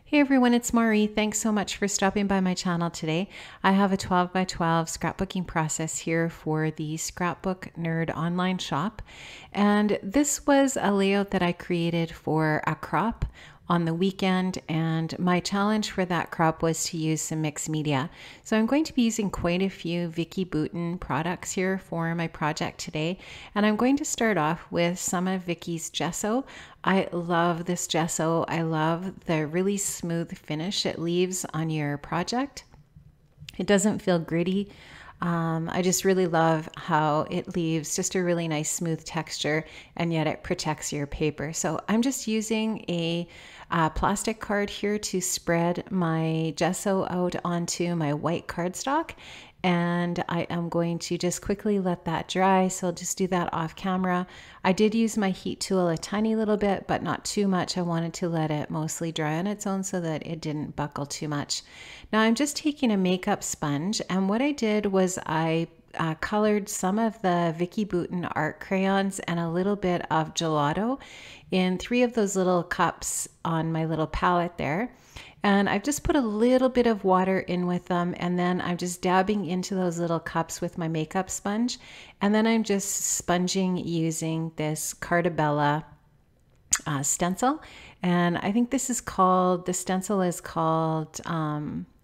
Hey everyone, it's Mari. Thanks so much for stopping by my channel today. I have a 12 by 12 scrapbooking process here for the Scrapbook Nerd online shop. And this was a layout that I created for a crop on the weekend, and my challenge for that crop was to use some mixed media. So I'm going to be using quite a few Vicki Boutin products here for my project today, and I'm going to start off with some of Vicki's gesso. I love this gesso. I love the really smooth finish it leaves on your project. It doesn't feel gritty. I just really love how it leaves just a really nice smooth texture, and yet it protects your paper. So I'm just using a plastic card here to spread my gesso out onto my white cardstock, and I am going to just quickly let that dry. So I'll just do that off camera. I did use my heat tool a tiny little bit, but not too much. I wanted to let it mostly dry on its own so that it didn't buckle too much. Now I'm just taking a makeup sponge, and what I did was I colored some of the Vicki Boutin art crayons and a little bit of gelato in 3 of those little cups on my little palette there. And I've just put a little bit of water in with them, and then I'm just dabbing into those little cups with my makeup sponge. And then I'm just sponging using this Cartabella stencil. And I think this is called, the stencil is called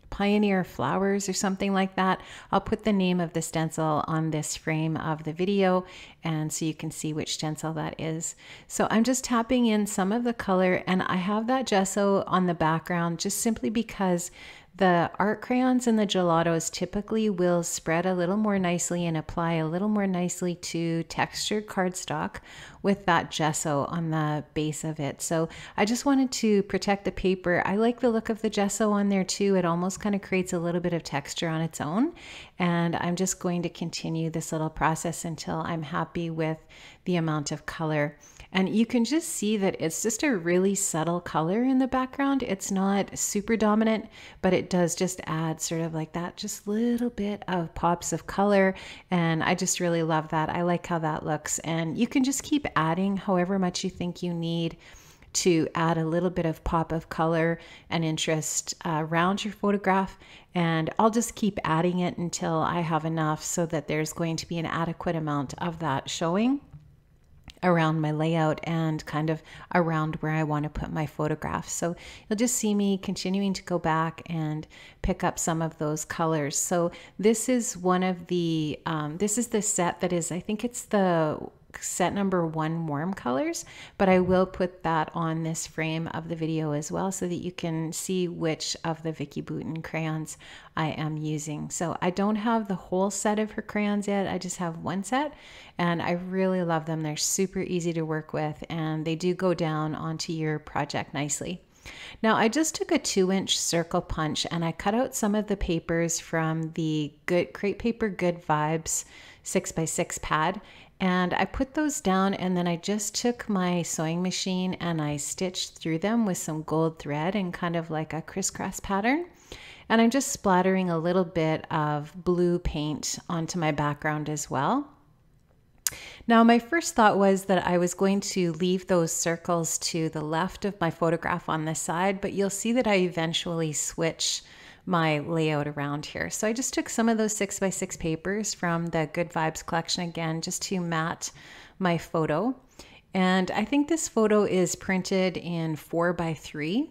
Pioneer Flowers or something like that. I'll put the name of the stencil on this frame of the video, and so you can see which stencil that is. So I'm just tapping in some of the color, and I have that gesso on the background just simply because the art crayons and the gelatos typically will spread a little more nicely and apply a little more nicely to textured cardstock with that gesso on the base of it. So I just wanted to protect the paper. I like the look of the gesso on there too. It almost kind of creates a little bit of texture on its own. And I'm just going to continue this little process until I'm happy with the amount of color. And you can just see that it's just a really subtle color in the background. It's not super dominant, but it does just add sort of like that, just little bit of pops of color. And I just really love that. I like how that looks. And you can just keep adding however much you think you need to add a little bit of pop of color and interest around your photograph. And I'll just keep adding it until I have enough so that there's going to be an adequate amount of that showing around my layout and kind of around where I want to put my photograph. So you'll just see me continuing to go back and pick up some of those colors. So this is one of the, this is the set that is, I think it's the set number 1 warm colors, but I will put that on this frame of the video as well so that you can see which of the Vicki Boutin crayons I am using. So I don't have the whole set of her crayons yet. I just have 1 set, and I really love them. They're super easy to work with, and they do go down onto your project nicely. Now I just took a 2-inch circle punch and I cut out some of the papers from the Crate Paper Good Vibes 6x6 pad, and I put those down, and then I just took my sewing machine and I stitched through them with some gold thread and kind of like a crisscross pattern. And I'm just splattering a little bit of blue paint onto my background as well. Now, my first thought was that I was going to leave those circles to the left of my photograph on this side, but you'll see that I eventually switch my layout around here. So I just took some of those 6x6 papers from the Good Vibes collection again, just to mat my photo. And I think this photo is printed in 4x3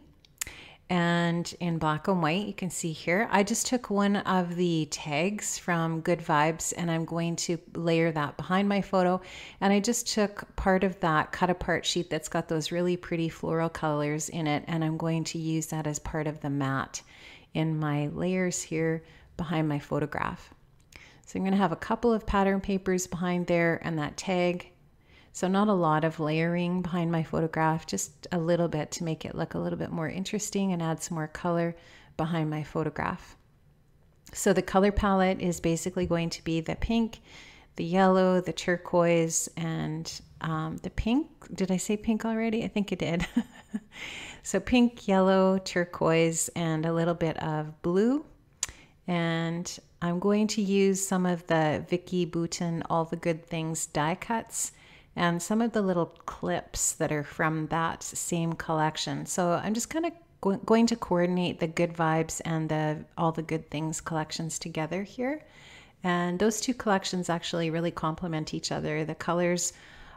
and in black and white. You can see here, I just took one of the tags from Good Vibes and I'm going to layer that behind my photo. And I just took part of that cut apart sheet that's got those really pretty floral colors in it, and I'm going to use that as part of the mat in my layers here behind my photograph. So I'm going to have a couple of pattern papers behind there and that tag. So not a lot of layering behind my photograph, just a little bit to make it look a little bit more interesting and add some more color behind my photograph. So the color palette is basically going to be the pink, the yellow, the turquoise, and the pink. Did I say pink already? I think I did. So pink, yellow, turquoise, and a little bit of blue. And I'm going to use some of the Vicki Boutin All the Good Things die cuts and some of the little clips that are from that same collection. So I'm just kind of going to coordinate the Good Vibes and the All the Good Things collections together here. And those two collections actually really complement each other. The colors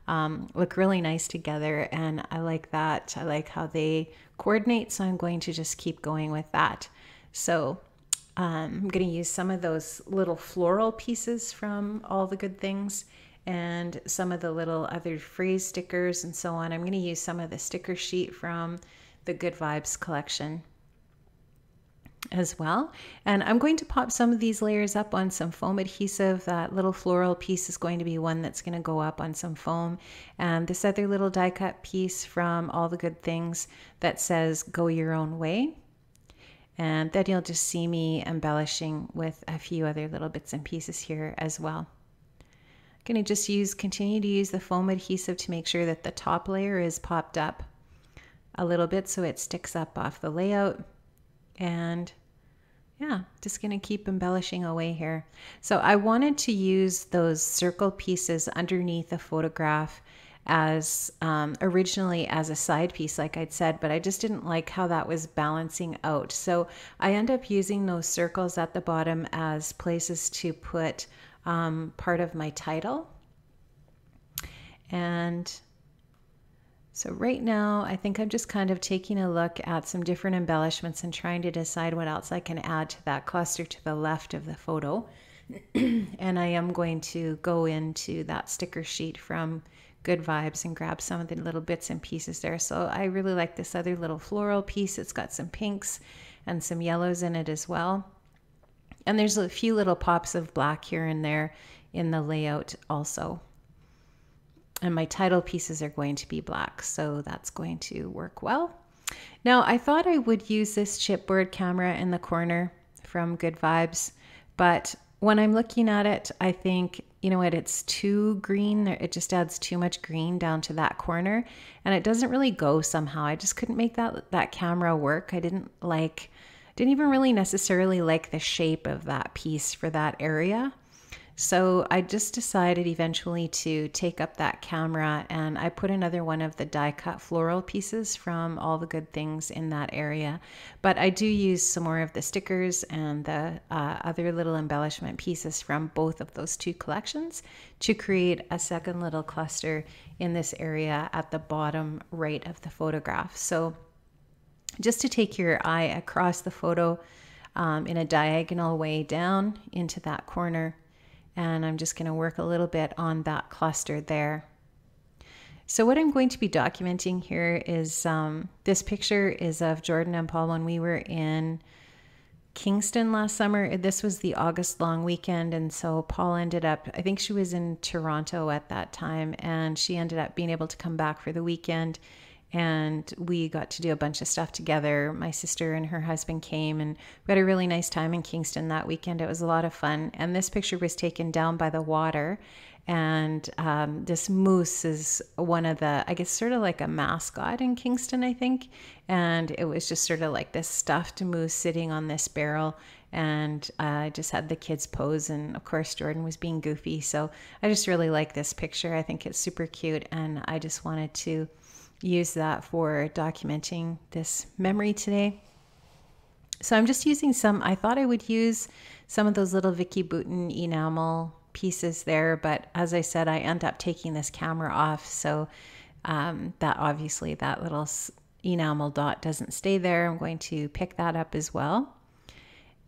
look really nice together, and I like that. I like how they coordinate, so I'm going to just keep going with that. So I'm going to use some of those little floral pieces from All the Good Things and some of the little other phrase stickers and so on. I'm going to use some of the sticker sheet from the Good Vibes collection as well. And I'm going to pop some of these layers up on some foam adhesive. That little floral piece is going to be one that's going to go up on some foam. And this other little die cut piece from All the Good Things that says "Go Your Own Way." And then you'll just see me embellishing with a few other little bits and pieces here as well. I'm going to just continue to use the foam adhesive to make sure that the top layer is popped up a little bit so it sticks up off the layout. And yeah, just going to keep embellishing away here. So I wanted to use those circle pieces underneath the photograph as originally as a side piece, like I'd said, but I just didn't like how that was balancing out. So I end up using those circles at the bottom as places to put part of my title. And so right now, I think I'm just kind of taking a look at some different embellishments and trying to decide what else I can add to that cluster to the left of the photo. And I am going to go into that sticker sheet from Good Vibes and grab some of the little bits and pieces there. So I really like this other little floral piece. It's got some pinks and some yellows in it as well. And there's a few little pops of black here and there in the layout also. And my title pieces are going to be black, so that's going to work well. Now, I thought I would use this chipboard camera in the corner from Good Vibes, but when I'm looking at it, I think, you know what, it's too green. It just adds too much green down to that corner, and it doesn't really go somehow. I just couldn't make that camera work. I didn't even really necessarily like the shape of that piece for that area. So I just decided eventually to take up that camera, and I put another one of the die cut floral pieces from All the Good Things in that area. But I do use some more of the stickers and the other little embellishment pieces from both of those two collections to create a second little cluster in this area at the bottom right of the photograph. So just to take your eye across the photo in a diagonal way down into that corner. And I'm just going to work a little bit on that cluster there. So what I'm going to be documenting here is this picture is of Jordan and Paul when we were in Kingston last summer. This was the August long weekend, and so Paul ended up, I think she was in Toronto at that time, and she ended up being able to come back for the weekend. And we got to do a bunch of stuff together. My sister and her husband came, and we had a really nice time in Kingston that weekend. It was a lot of fun. And this picture was taken down by the water. And this moose is one of the, I guess, sort of like a mascot in Kingston, I think. And it was just sort of like this stuffed moose sitting on this barrel. And I just had the kids pose. And of course, Jordan was being goofy. So I just really like this picture. I think it's super cute. And I just wanted to use that for documenting this memory today. So I'm just using I thought I would use some of those little Vicki Boutin enamel pieces there, but as I said, I end up taking this camera off. So that obviously that little enamel dot doesn't stay there. I'm going to pick that up as well.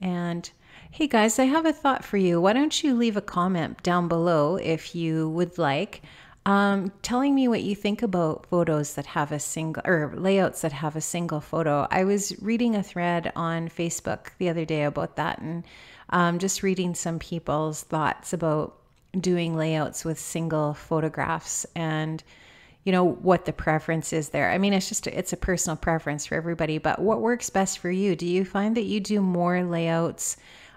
And hey guys, I have a thought for you. Why don't you leave a comment down below if you would like, telling me what you think about photos that have a single, or layouts that have a single photo. I was reading a thread on Facebook the other day about that, and just reading some people's thoughts about doing layouts with single photographs and, you know, what the preference is there. I mean, it's a personal preference for everybody, but what works best for you? Do you find that you do more layouts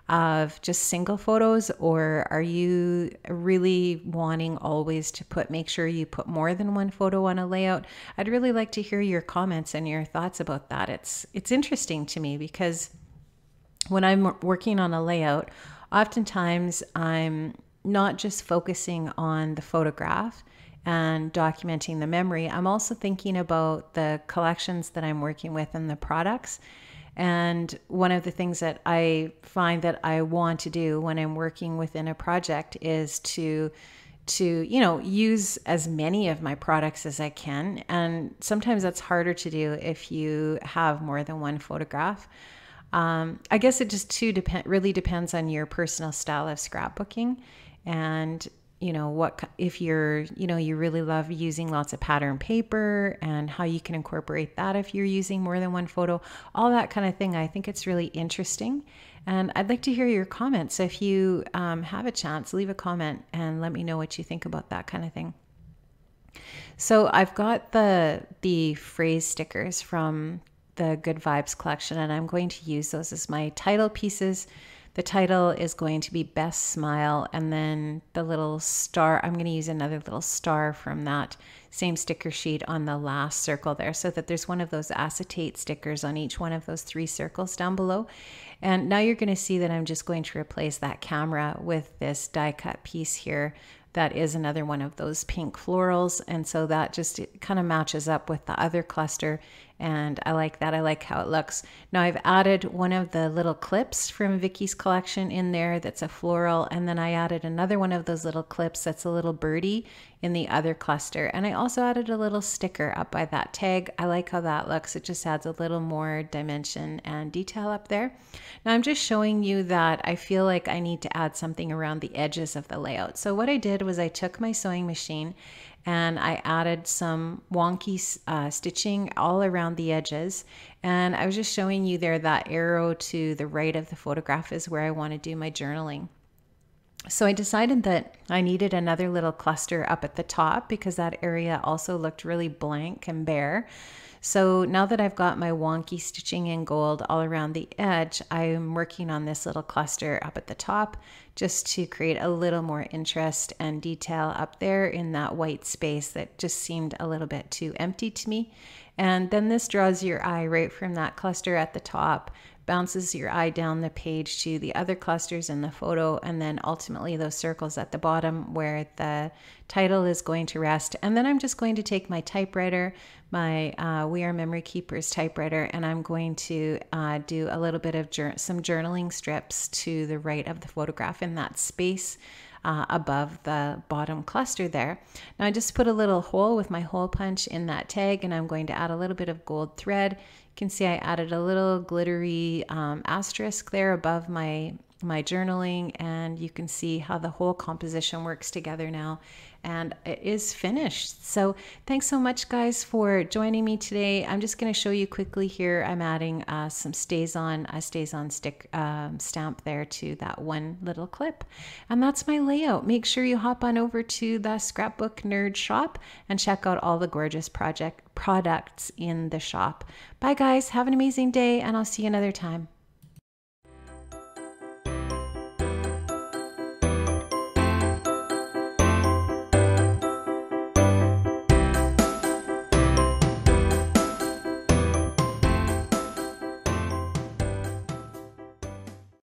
of just single photos, or are you really wanting always to make sure you put more than one photo on a layout? I'd really like to hear your comments and your thoughts about that. It's interesting to me because when I'm working on a layout, oftentimes I'm not just focusing on the photograph and documenting the memory, I'm also thinking about the collections that I'm working with and the products. And one of the things that I find that I want to do when I'm working within a project is to use as many of my products as I can. And sometimes that's harder to do if you have more than one photograph. I guess it just really depends on your personal style of scrapbooking, and what if you really love using lots of pattern paper, and how you can incorporate that if you're using more than one photo, all that kind of thing. I think it's really interesting, and I'd like to hear your comments. So if you have a chance, leave a comment and let me know what you think about that kind of thing. So I've got the phrase stickers from the Good Vibes collection, and I'm going to use those as my title pieces. The title is going to be Best Smile, and then the little star, I'm going to use another little star from that same sticker sheet on the last circle there, so that there's one of those acetate stickers on each one of those 3 circles down below. And now you're going to see that I'm just going to replace that camera with this die cut piece here. That is another one of those pink florals, and so that just kind of matches up with the other cluster, and I like that. I like how it looks. Now I've added one of the little clips from Vicky's collection in there that's a floral, and then I added another one of those little clips that's a little birdie in the other cluster, and I also added a little sticker up by that tag. I like how that looks. It just adds a little more dimension and detail up there. Now I'm just showing you that I feel like I need to add something around the edges of the layout. So what I did was I took my sewing machine and I added some wonky stitching all around the edges, and I was just showing you there that arrow to the right of the photograph is where I want to do my journaling. So I decided that I needed another little cluster up at the top because that area also looked really blank and bare. So now that I've got my wonky stitching in gold all around the edge, I'm working on this little cluster up at the top just to create a little more interest and detail up there in that white space that just seemed a little bit too empty to me. And then this draws your eye right from that cluster at the top, bounces your eye down the page to the other clusters in the photo, and then ultimately those circles at the bottom where the title is going to rest. And then I'm just going to take my typewriter, my We Are Memory Keepers typewriter, and I'm going to do a little bit of some journaling strips to the right of the photograph in that space above the bottom cluster there. Now I just put a little hole with my hole punch in that tag, and I'm going to add a little bit of gold thread. You can see I added a little glittery asterisk there above my journaling, and you can see how the whole composition works together now, and it is finished. So thanks so much, guys, for joining me today. I'm just going to show you quickly here. I'm adding some stays on stick stamp there to that one little clip, and that's my layout. Make sure you hop on over to the Scrapbook Nerd shop and check out all the gorgeous products in the shop. Bye guys, have an amazing day, and I'll see you another time.